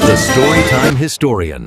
The Storytime Historian.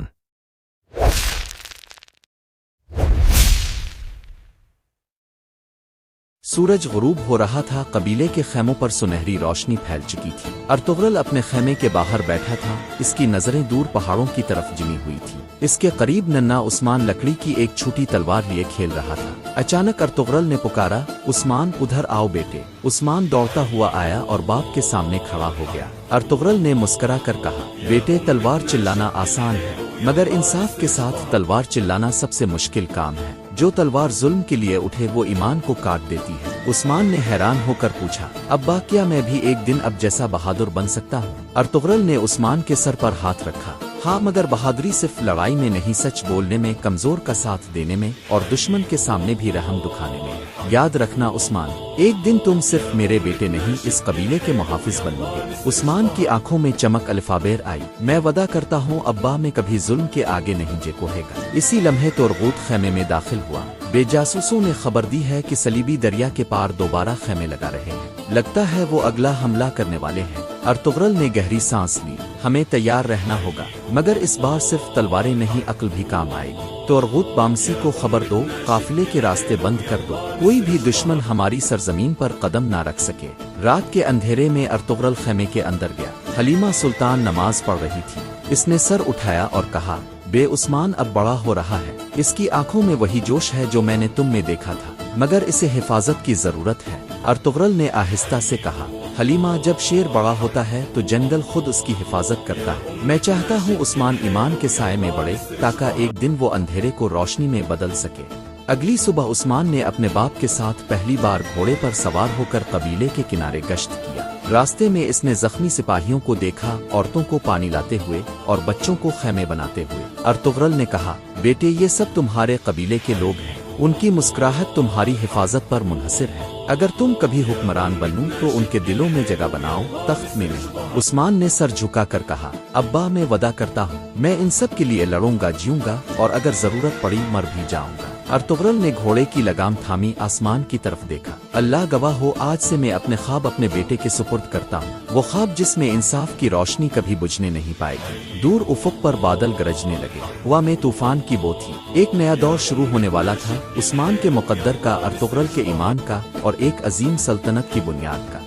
सूरज गुरूब हो रहा था। कबीले के खैमों पर सुनहरी रोशनी फैल चुकी थी। अर्तुगरुल अपने खैमे के बाहर बैठा था। इसकी नजरें दूर पहाड़ों की तरफ जिमी हुई थी। इसके करीब नन्हा उस्मान लकड़ी की एक छोटी तलवार लिए खेल रहा था। अचानक अर्तुगरुल ने पुकारा, उस्मान उधर आओ बेटे। उस्मान दौड़ता हुआ आया और बाप के सामने खड़ा हो गया। अर्तुगरुल ने मुस्करा कर कहा, बेटे तलवार चिल्लाना आसान है, मगर इंसाफ के साथ तलवार चिल्लाना सबसे मुश्किल काम है। जो तलवार जुल्म के लिए उठे वो ईमान को काट देती है। उस्मान ने हैरान होकर पूछा, अब्बा क्या मैं भी एक दिन अब जैसा बहादुर बन सकता हूँ? अर्तुगरुल ने उस्मान के सर पर हाथ रखा। हाँ, मगर बहादुरी सिर्फ लड़ाई में नहीं, सच बोलने में, कमजोर का साथ देने में और दुश्मन के सामने भी रहम दिखाने में। याद रखना उस्मान, एक दिन तुम सिर्फ मेरे बेटे नहीं, इस कबीले के मुहाफिज बनोगे। उस्मान की आंखों में चमक अल्फाबेर आई। मैं वादा करता हूँ अब्बा, मैं कभी जुल्म के आगे नहीं झुकेगा। इसी लम्हे तुरगूत खैमे में दाखिल हुआ। बेजासूसों ने खबर दी है कि सलीबी दरिया के पार दोबारा खैमे लगा रहे हैं। लगता है वो अगला हमला करने वाले हैं। अर्तुगरुल ने गहरी सांस ली। हमें तैयार रहना होगा, मगर इस बार सिर्फ तलवारें नहीं, अक्ल भी काम आएगी। तुरगूत बामसी को खबर दो, काफिले के रास्ते बंद कर दो, कोई भी दुश्मन हमारी सरजमीन पर कदम ना रख सके। रात के अंधेरे में अर्तुगरुल खैमे के अंदर गया। हलीमा सुल्तान नमाज पढ़ रही थी। इसने सर उठाया और कहा, बे उस्मान अब बड़ा हो रहा है। इसकी आंखों में वही जोश है जो मैंने तुम में देखा था, मगर इसे हिफाजत की जरूरत है। अर्तुगरुल ने आहिस्ता से कहा, हलीमा, जब शेर बड़ा होता है तो जंगल खुद उसकी हिफाजत करता है। मैं चाहता हूँ उस्मान ईमान के साए में बढ़े, ताकि एक दिन वो अंधेरे को रोशनी में बदल सके। अगली सुबह उस्मान ने अपने बाप के साथ पहली बार घोड़े पर सवार होकर कबीले के किनारे गश्त किया। रास्ते में इसने जख्मी सिपाहियों को देखा, औरतों को पानी लाते हुए और बच्चों को खैमे बनाते हुए। अर्तुगरुल ने कहा, बेटे ये सब तुम्हारे कबीले के लोग हैं, उनकी मुस्कुराहट तुम्हारी हिफाजत पर मुनहसिर है। अगर तुम कभी हुक्मरान बनूं तो उनके दिलों में जगह बनाओ, तख्त में नहीं। उस्मान ने सर झुका कर कहा, अब्बा मैं वादा करता हूँ, मैं इन सब के लिए लड़ूंगा, जीऊंगा और अगर जरूरत पड़ी मर भी जाऊंगा। अर्तुगरुल ने घोड़े की लगाम थामी, आसमान की तरफ देखा। अल्लाह गवाह हो, आज से मैं अपने ख्वाब अपने बेटे के सुपुर्द करता हूँ। वो ख्वाब जिसमें इंसाफ की रोशनी कभी बुझने नहीं पाएगी। दूर उफुक पर बादल गरजने लगे। हवा में तूफान की बो थी। एक नया दौर शुरू होने वाला था, उस्मान के मुकद्दर का, अर्तुगरुल के ईमान का और एक अजीम सल्तनत की बुनियाद का।